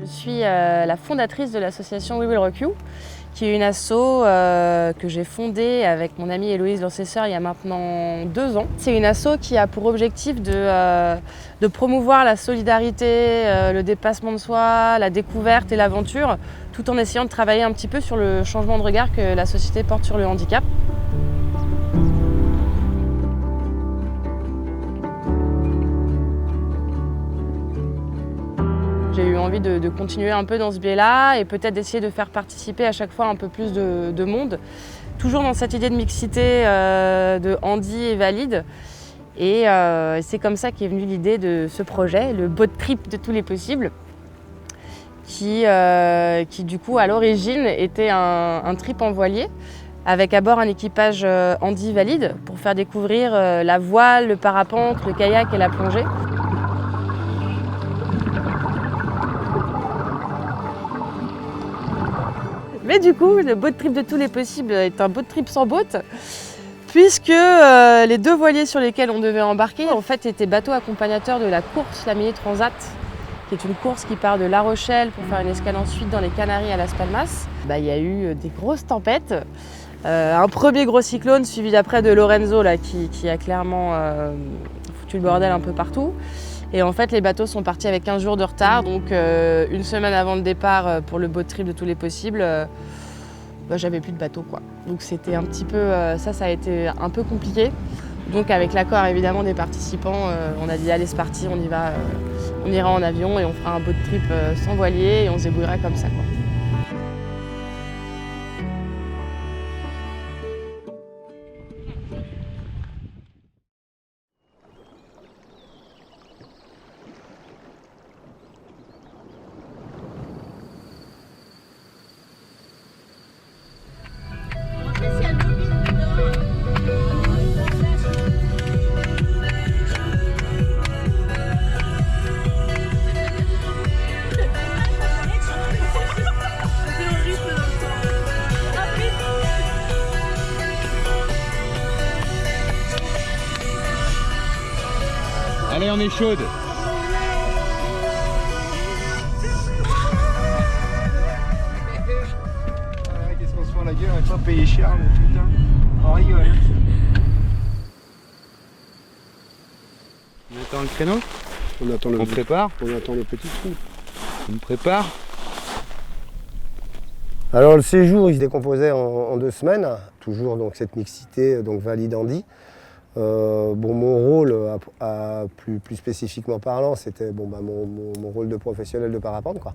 Je suis la fondatrice de l'association We Will Rock You, qui est une asso que j'ai fondée avec mon amie Héloïse Lancesseur il y a maintenant 2 ans. C'est une asso qui a pour objectif de promouvoir la solidarité, le dépassement de soi, la découverte et l'aventure, tout en essayant de travailler un petit peu sur le changement de regard que la société porte sur le handicap. J'ai eu envie de continuer un peu dans ce biais-là et peut-être d'essayer de faire participer à chaque fois un peu plus de monde. Toujours dans cette idée de mixité de handi et valide. Et c'est comme ça qu'est venue l'idée de ce projet, le boat trip de tous les possibles, qui du coup à l'origine était un trip en voilier avec à bord un équipage handi valide pour faire découvrir la voile, le parapente, le kayak et la plongée. Mais du coup, le boat trip de tous les possibles est un boat trip sans boat, puisque les 2 voiliers sur lesquels on devait embarquer en fait étaient bateaux accompagnateurs de la course, la Mini Transat, qui est une course qui part de La Rochelle pour faire une escale ensuite dans les Canaries à Las Palmas. Il y a eu des grosses tempêtes, un premier gros cyclone suivi d'après de Lorenzo là, qui a clairement foutu le bordel un peu partout. Et en fait, les bateaux sont partis avec 15 jours de retard, donc une semaine avant le départ pour le boat trip de tous les possibles, j'avais plus de bateau, quoi. Donc c'était un petit peu, ça a été un peu compliqué. Donc avec l'accord évidemment des participants, on a dit allez c'est parti, on y va, on ira en avion et on fera un boat trip sans voilier et on se débrouillera comme ça, quoi. Allez, on est chaude. Qu'est-ce qu'on se fait la gueule, on va pas payer cher, mais putain, on rigole. On attend le créneau. On prépare. On attend le petit trou. On prépare. Alors le séjour, il se décomposait en 2 semaines, toujours donc cette mixité donc valide handi. Mon rôle, plus spécifiquement parlant, c'était mon rôle de professionnel de parapente, quoi.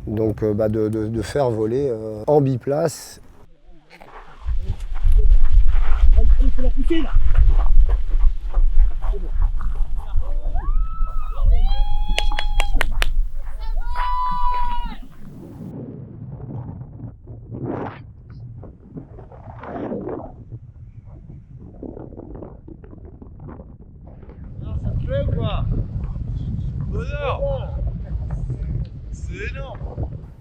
Donc de faire voler en biplace. Il faut la pousser là.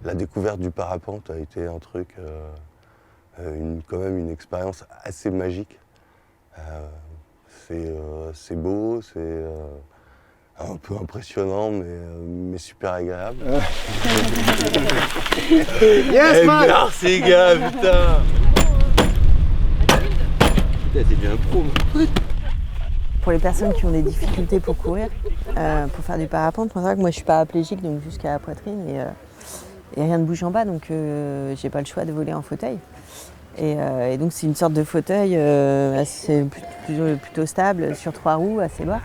La découverte du parapente a été un truc, quand même une expérience assez magique. C'est beau, c'est un peu impressionnant, mais super agréable. Yes, man! Merci gars, putain! Putain, t'es bien pro. Pour les personnes qui ont des difficultés pour courir, pour faire du parapente, c'est vrai que moi je suis paraplégique donc jusqu'à la poitrine et rien ne bouge en bas, donc j'ai pas le choix de voler en fauteuil. Et donc c'est une sorte de fauteuil plutôt stable sur 3 roues, assez bas.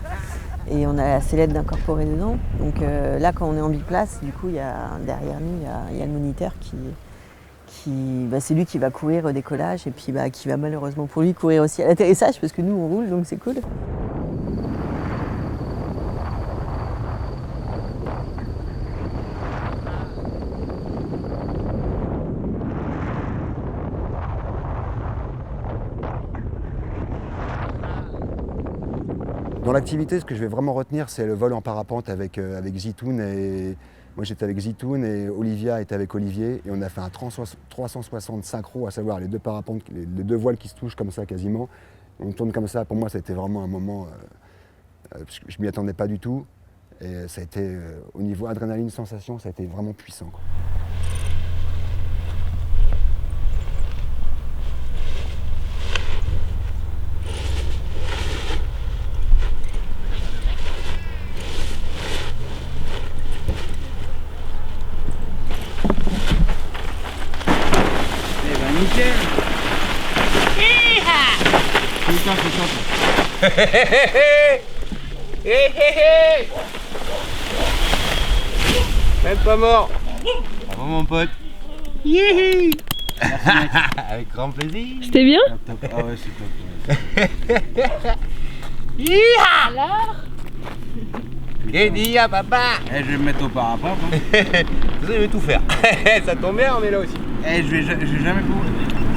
Et on a la sellette d'incorporer dedans. Donc là quand on est en biplace, du coup derrière nous il y a le moniteur c'est lui qui va courir au décollage et puis qui va malheureusement pour lui courir aussi à l'atterrissage parce que nous on roule donc c'est cool. Dans l'activité, ce que je vais vraiment retenir, c'est le vol en parapente avec Zitoun. Et moi, j'étais avec Zitoun et Olivia était avec Olivier. Et on a fait un 360 synchro, à savoir les 2 parapentes, les 2 voiles qui se touchent comme ça quasiment. On tourne comme ça. Pour moi, ça a été vraiment un moment, parce que je ne m'y attendais pas du tout. Et ça a été, au niveau adrénaline, sensation, ça a été vraiment puissant, quoi. Eh ben nickel. Putain, même pas mort. Bravo mon pote. Youhou. Avec grand plaisir. C'était bien? Ah ouais, c'est top. Alors? Et dis à papa. Je vais me mettre au parapente. Je vais tout faire. Ça tombe bien, on est là aussi. Je vais jamais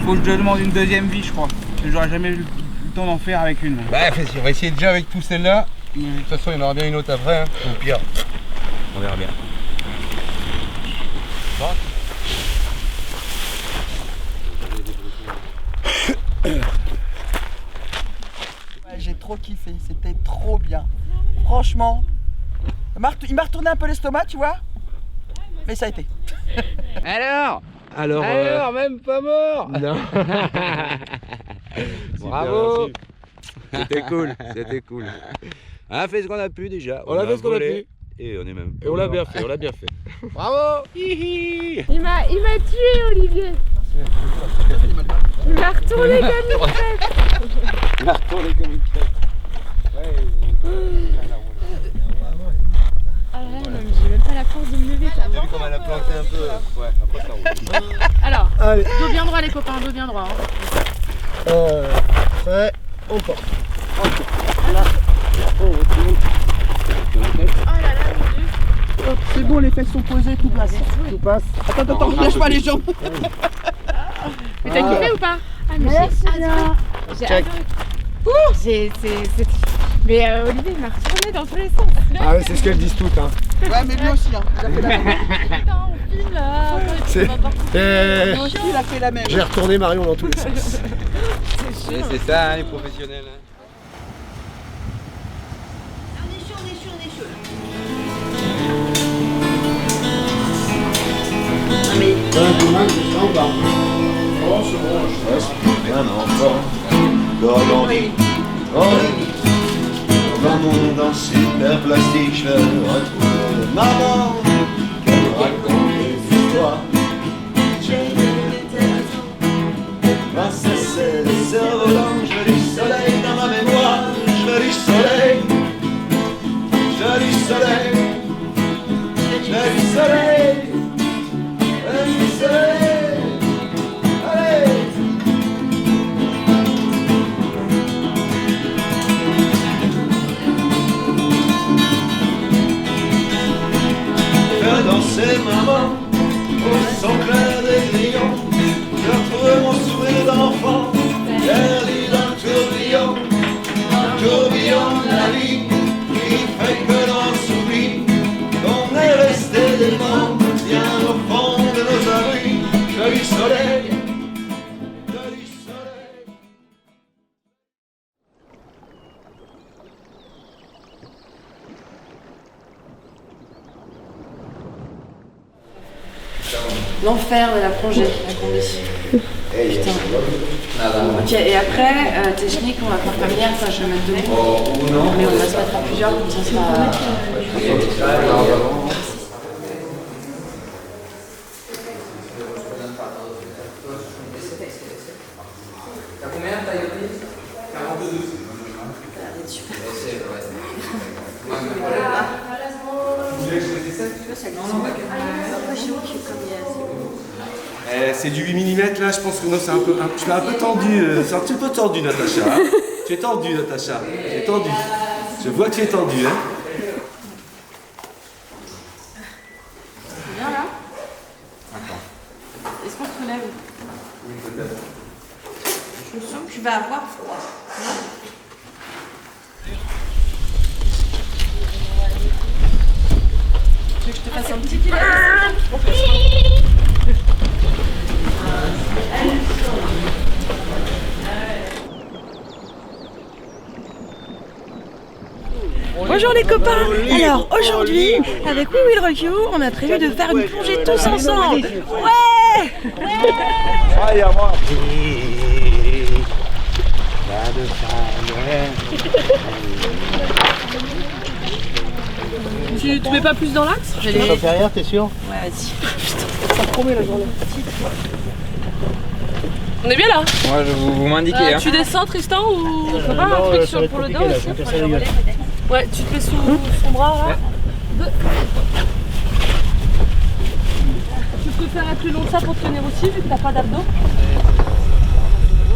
faut que je demande une deuxième vie, je crois. Parce que j'aurais jamais eu le temps d'en faire avec une. Bah, on va essayer déjà avec tout celle-là. De toute façon, il y en aura bien une autre après. Hein. Au pire, on verra bien. Bon. Ouais, j'ai trop kiffé, c'était trop bien. Franchement, il m'a retourné un peu l'estomac, tu vois. Mais ça a été. Alors, même pas mort. Non. Bravo. C'était cool, c'était cool. On a fait ce qu'on a pu déjà. On a fait ce qu'on a pu. Et on est même. Et on l'a bien fait, on l'a bien fait. Bravo. Hihi. Il m'a tué, Olivier. Il m'a retourné comme une crêpe. Il m'a retourné comme une crêpe. Ah là, non, mais j'ai même pas la force de me lever. T'as vu comme elle a planté un peu? Ouais, après ça roule. Alors, Allez, dos bien droit les copains, dos bien droit. Hein. prêt, on part. C'est bon, les fesses sont posées, tout passe. Tout passe. Attends, ne lâche pas les jambes. Mais t'as kiffé ou pas? Ah, mais j'ai Check. adoré. Mais Olivier il m'a retourné dans tous les sens. Ah ouais, c'est ce qu'elles disent toutes. Hein. Ouais, mais lui aussi, hein. Il a fait la même. Putain, on filme là. C'est- Lui aussi, il a fait la même. J'ai retourné Marion dans tous les sens. C'est ça, hein, les professionnels. Hein. Dans mon monde en super plastique, je retrouve maman qui me raconte des histoires. Grâce à ces cerfs-volants, je veux du soleil dans ma mémoire. Je veux du soleil, je veux du soleil, je veux du soleil, je veux du soleil. Allez! Faire danser maman au son clair des grillons. Je retrouve mon sourire d'enfant perdu dans le tourbillon de la vie qui fait que l'on s'oublie qu'on est resté des membres bien au fond de nos abris. Joli soleil, joli soleil. L'enfer de la plongée, la combi. Putain. Ok, et après, technique, on va faire familière, ça je vais mettre debout. Mais on va se mettre à plusieurs, comme ça sera. T'as combien de taille de piste 42. C'est du 8 mm là, je pense que non, c'est un peu, je l'ai un peu tendu, c'est un petit peu tendu Natacha. Hein. Tu es tendu Natacha, tu es tendu. Je vois que tu es tendu. Hein. C'est bien là? Est-ce qu'on se relève? Oui, peut-être. Je sens que tu vas avoir froid. Tu veux que je te fasse un petit pied? Ouais, Bonjour les copains. Alors aujourd'hui, avec We Will Rock You, on a prévu de faire une plongée tous ensemble. Ouais. Allez, à moi. Tu te mets pas plus dans l'axe? Tu vas faire rien, t'es sûr? Ouais, vas-y. Ça promet la journée. On est bien là? Moi, vous m'indiquez. Hein. Tu descends Tristan ou on peut pas un truc sur pour le dos aussi? Ouais, tu te mets sous son bras là. Tu préfères être plus long que ça pour te tenir aussi vu que t'as pas d'abdos?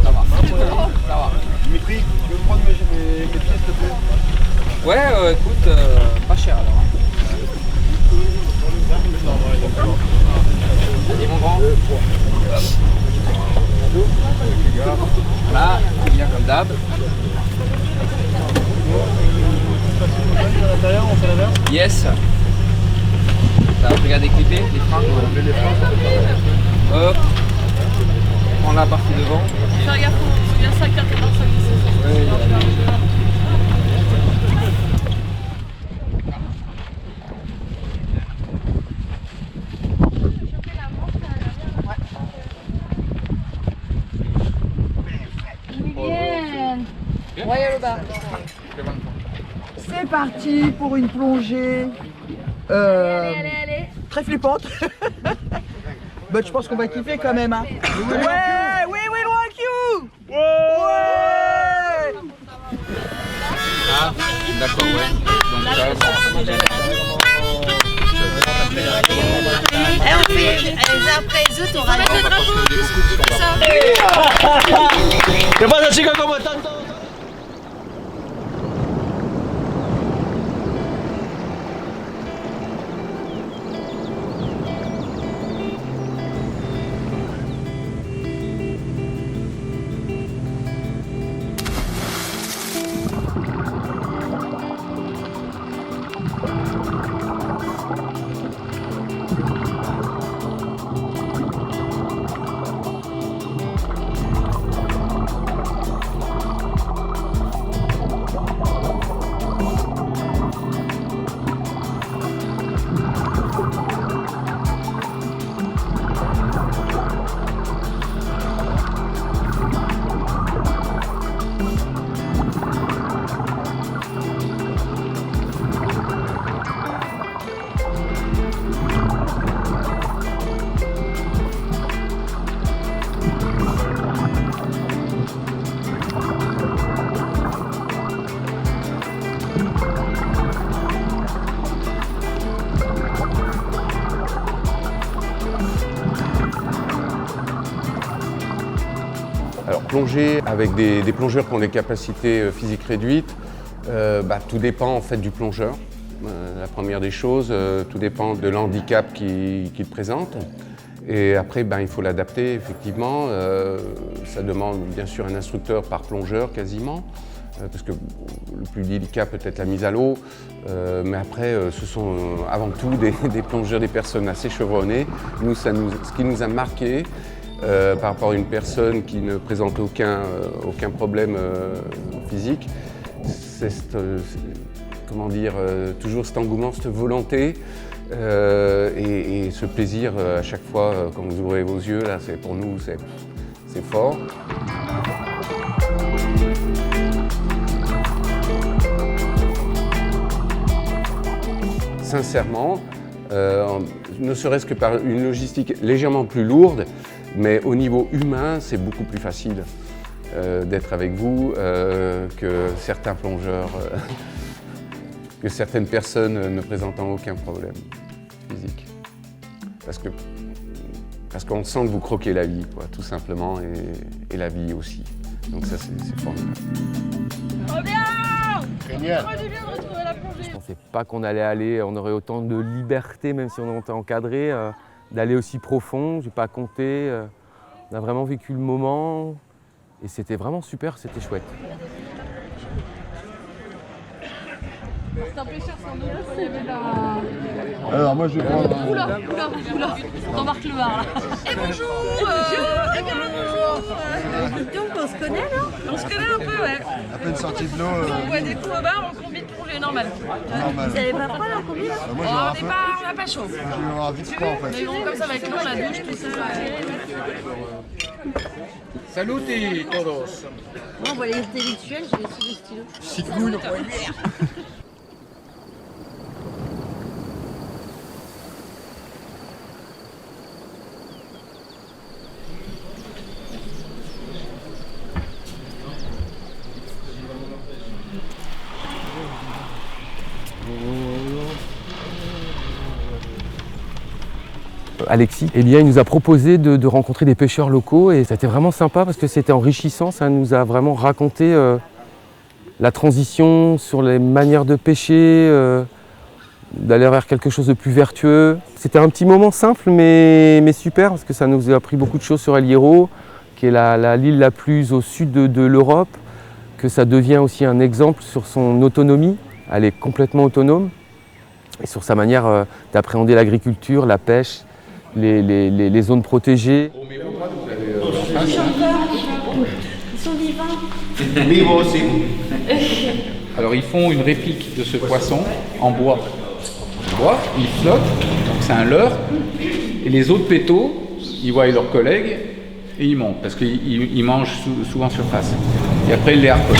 Ça va. Dimitri, tu veux prendre mes pièces s'il te plaît? Ouais, écoute, pas cher alors. Hein. Allez mon grand. Voilà, bien comme d'hab. Yes. Ça va regarder clipper les freins. Hop. Prends la partie devant. Faire gaffe, il y a 5 4 5 C'est parti pour une plongée très flippante. Bah, je pense qu'on va kiffer quand même. Hein. Ouais, we will rock you. Ouais. Ah, d'accord, ouais. Donc ça, On fait les uns après les autres, on ramène le drapeau. ¿Qué pasa, chicos? ¿Cómo están todos? Alors plonger avec des plongeurs qui ont des capacités physiques réduites, tout dépend en fait du plongeur. La première des choses, tout dépend de l'handicap qu'il présente. Et après, il faut l'adapter effectivement. Ça demande bien sûr un instructeur par plongeur quasiment, parce que le plus délicat peut être la mise à l'eau. Mais après, ce sont avant tout des plongeurs, des personnes assez chevronnées. Nous, ce qui nous a marqué, par rapport à une personne qui ne présente aucun problème physique, c'est toujours cet engouement, cette volonté et ce plaisir à chaque fois quand vous ouvrez vos yeux, là, pour nous, c'est fort. Sincèrement, ne serait-ce que par une logistique légèrement plus lourde, mais au niveau humain, c'est beaucoup plus facile d'être avec vous que certains plongeurs, que certaines personnes ne présentant aucun problème physique. Parce qu'on sent que vous croquez la vie, quoi, tout simplement, et la vie aussi. Donc ça, c'est formidable. Trop bien! Génial! Trop du bien de retrouver la plongée! Je ne pensais pas qu'on on aurait autant de liberté, même si on était encadré, d'aller aussi profond. Je n'ai pas compté. On a vraiment vécu le moment et c'était vraiment super, c'était chouette. C'est un pêcheur, c'est un autre, il y avait la... Alors moi je vais prendre... Oula! T'embarques le bar là! Et bonjour! Et bien bonjour! Donc on se connaît là? On se connaît un peu, ouais. Un peu une sortie de l'eau. On boit des coups au bar, on combine plongée normale. Vous avez pas froid là en combi là? Moi, On n'a pas chaud. je vais avoir vite froid en fait. Mais bon, comme ça va être long, la douche, tout ça. Saluti todos. Moi on voit les intellectuels, j'ai aussi des stylos. C'est cool. Alexis, eh bien, il nous a proposé de rencontrer des pêcheurs locaux et c'était vraiment sympa parce que c'était enrichissant. Ça nous a vraiment raconté la transition sur les manières de pêcher, d'aller vers quelque chose de plus vertueux. C'était un petit moment simple mais super parce que ça nous a appris beaucoup de choses sur El Hierro, qui est l'île la plus au sud de l'Europe, que ça devient aussi un exemple sur son autonomie. Elle est complètement autonome et sur sa manière d'appréhender l'agriculture, la pêche, les zones protégées. Ils sont vivants. Vivo aussi. Alors ils font une réplique de ce poisson en bois. Il flotte, donc c'est un leurre. Et les autres pétos, ils voient leurs collègues et ils montent parce qu'ils mangent souvent sur face. Et après ils les harponnent.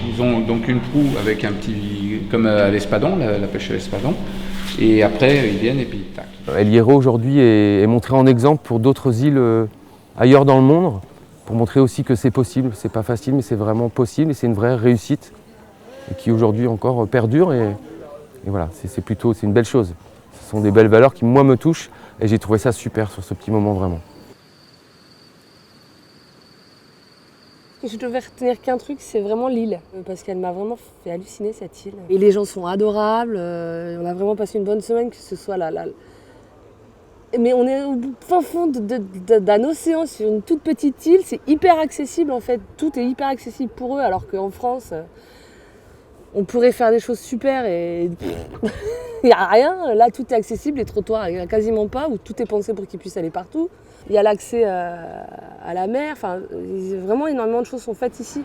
Ils ont donc une proue avec un petit, comme à l'espadon, la pêche à l'espadon. Et après ils viennent et puis tac. El Hierro aujourd'hui est montré en exemple pour d'autres îles ailleurs dans le monde, pour montrer aussi que c'est possible. C'est pas facile mais c'est vraiment possible et c'est une vraie réussite et qui aujourd'hui encore perdure et voilà, c'est une belle chose. Ce sont des belles valeurs qui moi me touchent et j'ai trouvé ça super sur ce petit moment vraiment. Si je devais retenir qu'un truc, c'est vraiment l'île, parce qu'elle m'a vraiment fait halluciner cette île. Et les gens sont adorables, on a vraiment passé une bonne semaine, que ce soit là. Mais on est au fin fond d'un océan sur une toute petite île, c'est hyper accessible en fait, tout est hyper accessible pour eux, alors qu'en France, on pourrait faire des choses super et il n'y a rien. Là, tout est accessible, les trottoirs, il n'y en a quasiment pas, où tout est pensé pour qu'ils puissent aller partout. Il y a l'accès à la mer, enfin, vraiment énormément de choses sont faites ici.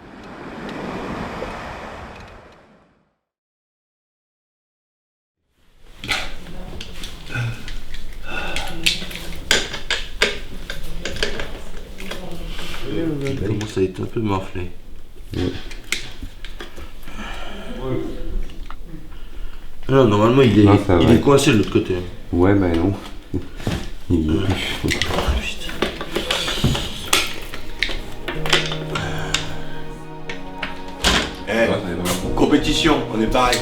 Il commence à être un peu morflé. Non, normalement il est coincé de l'autre côté. Ouais, bah non. Compétition, on est pareil.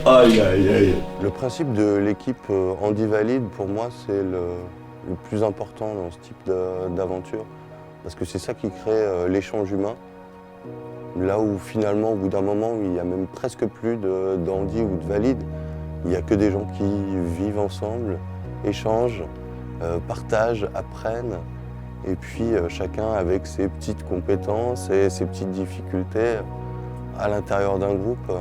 Aïe aïe aïe. Le principe de l'équipe Handi Valide, pour moi, c'est le plus important dans ce type d'aventure. Parce que c'est ça qui crée l'échange humain. Là où finalement, au bout d'un moment, il n'y a même presque plus d'Handi ou de Valide. Il n'y a que des gens qui vivent ensemble, échangent, partagent, apprennent. Et puis chacun avec ses petites compétences et ses petites difficultés à l'intérieur d'un groupe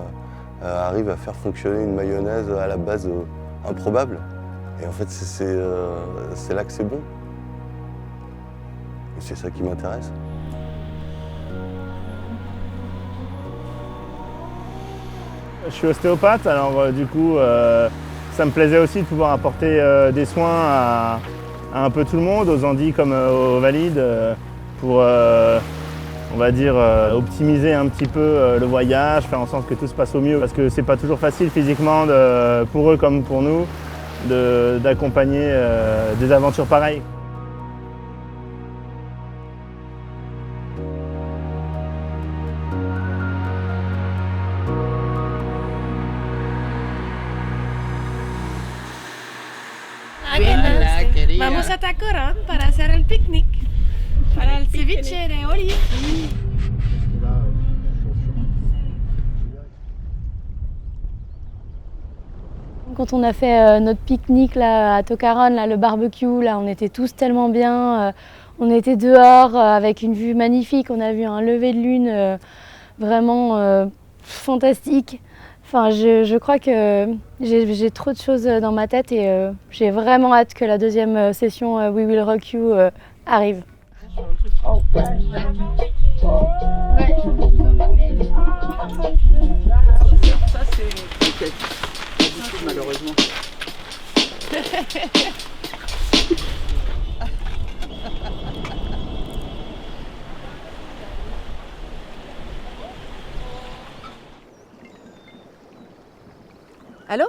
arrive à faire fonctionner une mayonnaise à la base improbable. Et en fait, c'est là que c'est bon. Et c'est ça qui m'intéresse. Je suis ostéopathe, alors du coup, ça me plaisait aussi de pouvoir apporter des soins à un peu tout le monde, aux Andis comme aux Valides, pour, on va dire, optimiser un petit peu le voyage, faire en sorte que tout se passe au mieux, parce que c'est pas toujours facile physiquement, pour eux comme pour nous, d'accompagner des aventures pareilles. Vamos a Tacoron para hacer el picnic, para el ceviche de olive. Quand on a fait notre pique-nique là, à Tocaron, là, le barbecue, là, on était tous tellement bien. On était dehors avec une vue magnifique. On a vu un lever de lune vraiment fantastique. Enfin, je crois que j'ai trop de choses dans ma tête et j'ai vraiment hâte que la deuxième session We Will Rock You arrive. Ça c'est malheureusement. Allô?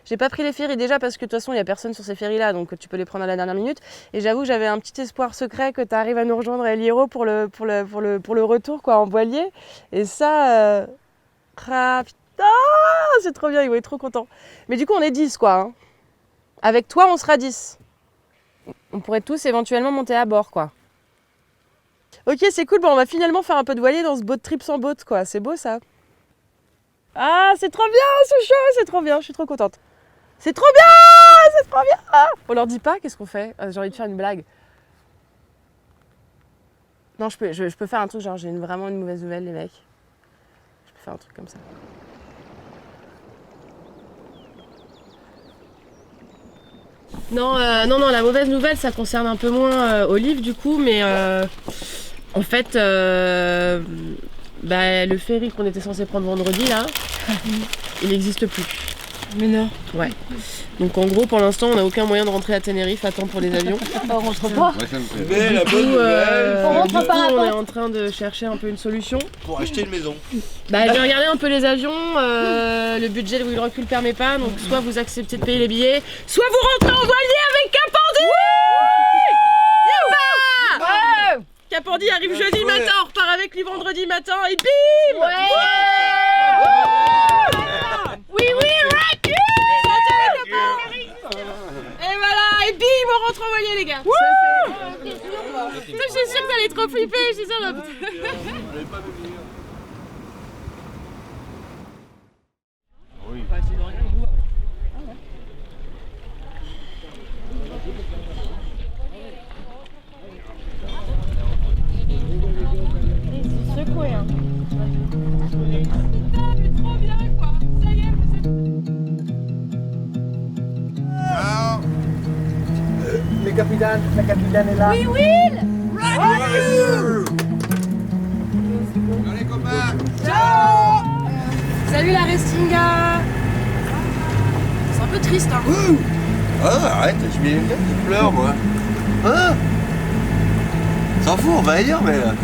J'ai pas pris les ferries déjà parce que de toute façon il n'y a personne sur ces ferries là, donc tu peux les prendre à la dernière minute. Et j'avoue j'avais un petit espoir secret que tu arrives à nous rejoindre à El Hierro pour le retour quoi, en voilier. Et ça, putain, c'est trop bien, il va être trop content. Mais du coup on est 10 quoi. Hein. Avec toi on sera 10. On pourrait tous éventuellement monter à bord quoi. Ok c'est cool, bon, on va finalement faire un peu de voilier dans ce boat trip sans boat quoi, c'est beau ça. Ah, c'est trop bien, c'est chaud, c'est trop bien, je suis trop contente. C'est trop bien, c'est trop bien. On leur dit pas, qu'est-ce qu'on fait? J'ai envie de faire une blague. Non, je peux faire un truc genre j'ai vraiment une mauvaise nouvelle les mecs. Je peux faire un truc comme ça. Non, non, la mauvaise nouvelle, ça concerne un peu moins Olive du coup, mais en fait, le ferry qu'on était censé prendre vendredi là, il n'existe plus. Mais non. Ouais. Donc en gros pour l'instant on n'a aucun moyen de rentrer à Tenerife à temps pour les avions. On rentre pas. La bonne nouvelle. On rentre pas à on est temps. en train de chercher un peu une solution. Pour acheter une maison. J'ai regardé un peu les avions, le budget de Will Rock You le permet pas, donc soit vous acceptez de payer les billets, soit vous rentrez en voilier avec Capordi. Capordi arrive jeudi matin, on repart avec lui vendredi matin et bim. Oui, rock you. Et voilà, et bim, on rentre en voilier les gars. Je suis sûre que vous allez trop flipper, je suis sûre. Secoué hein. Trop bien quoi. Ça y est, Le capitaine, la capitaine est là. We will rock you. Allez copains. Ciao. Salut la Restinga. C'est un peu triste hein. Ah arrête, je pleure moi. Hein? S'en fout, on va ailleurs mais... Ah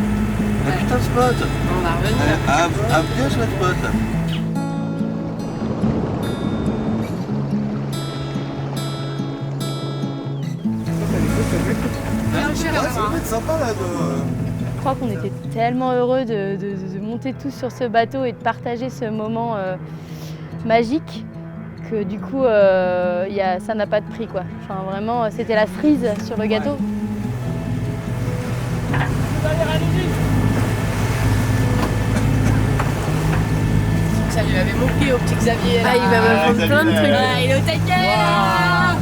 putain de spot. On va revenir. À bien sur le spot. C'est sympa là Je crois qu'on était tellement heureux de monter tous sur ce bateau et de partager ce moment magique que du coup ça n'a pas de prix quoi. Enfin vraiment c'était la cerise sur le gâteau. Ça lui avait manqué au petit Xavier là. Ah, il va me prendre plein de trucs. Ah, il est au taquet là.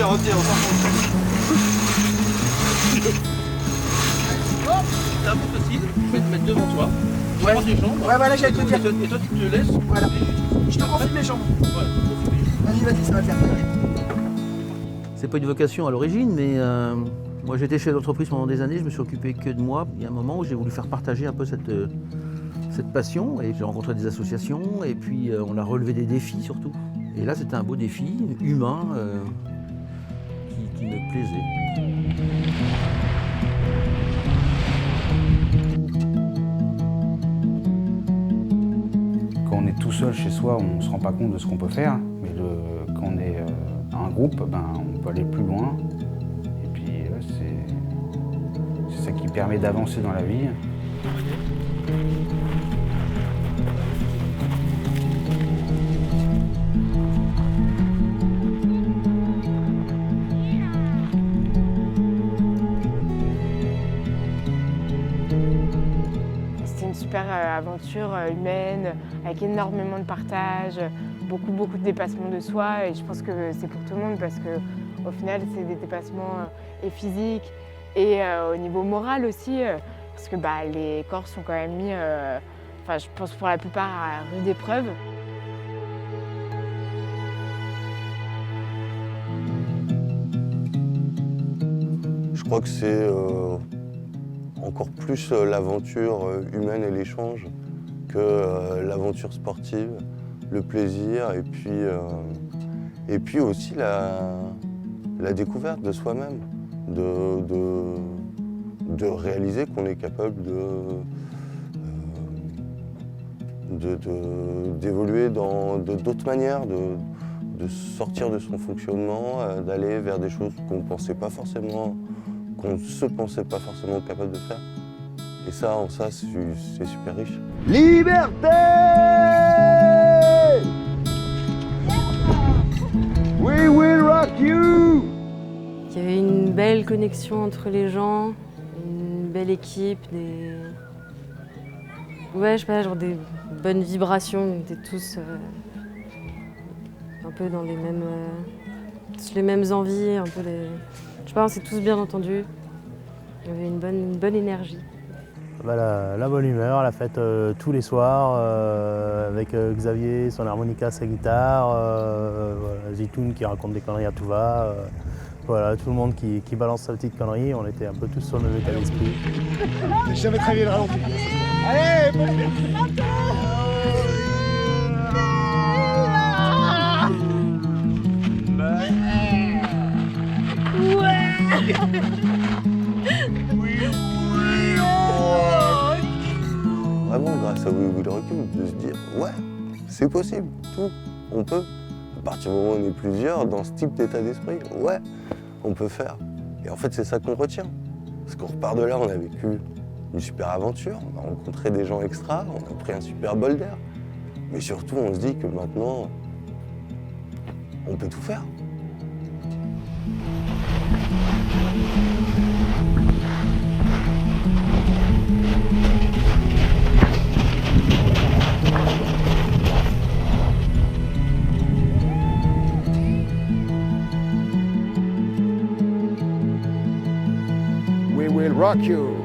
Retire, on s'en fout. C'est un peu facile, je vais te mettre devant toi. Ouais. Prends tes jambes. Ouais, voilà, j'allais te dire. Et toi, tu te laisses. Voilà. Je te confie mes jambes. Vas-y, ça va le faire. C'est pas une vocation à l'origine, mais moi j'étais chef d'entreprise pendant des années, je me suis occupé que de moi. Il y a un moment où j'ai voulu faire partager un peu cette passion et j'ai rencontré des associations et puis on a relevé des défis surtout. Et là c'était un beau défi humain qui me plaisait. Quand on est tout seul chez soi, on ne se rend pas compte de ce qu'on peut faire, mais quand on est un groupe, on peut aller plus loin. Et puis c'est ça qui permet d'avancer dans la vie. aventure humaine, avec énormément de partage, beaucoup de dépassements de soi. Et je pense que c'est pour tout le monde parce qu'au final, c'est des dépassements et physiques et au niveau moral aussi. Parce que les corps sont quand même mis, je pense pour la plupart, à rude épreuve. Je crois que c'est encore plus l'aventure humaine et l'échange que l'aventure sportive, le plaisir et puis aussi la découverte de soi-même, de réaliser qu'on est capable d'évoluer dans d'autres manières, de sortir de son fonctionnement, d'aller vers des choses qu'on ne se pensait pas forcément capable de faire. Et ça, en ça, c'est super riche. Liberté! We will rock you! Il y avait une belle connexion entre les gens, une belle équipe, des bonnes vibrations. On était tous un peu dans les mêmes envies, on s'est tous bien entendus. Il y avait une bonne énergie. La bonne humeur, la fête tous les soirs, avec Xavier, son harmonica, sa guitare, Zitoun qui raconte des conneries à tout va. Tout le monde qui balance sa petite connerie, on était un peu tous sur le même état d'esprit. J'ai jamais travaillé le ralenti. Allez, Vraiment, grâce à We Will Rock You, de se dire, ouais, c'est possible, tout, on peut. À partir du moment où on est plusieurs, dans ce type d'état d'esprit, ouais, on peut faire. Et en fait, c'est ça qu'on retient. Parce qu'on repart de là, on a vécu une super aventure, on a rencontré des gens extra, on a pris un super bol d'air. Mais surtout, on se dit que maintenant, on peut tout faire. We will rock you.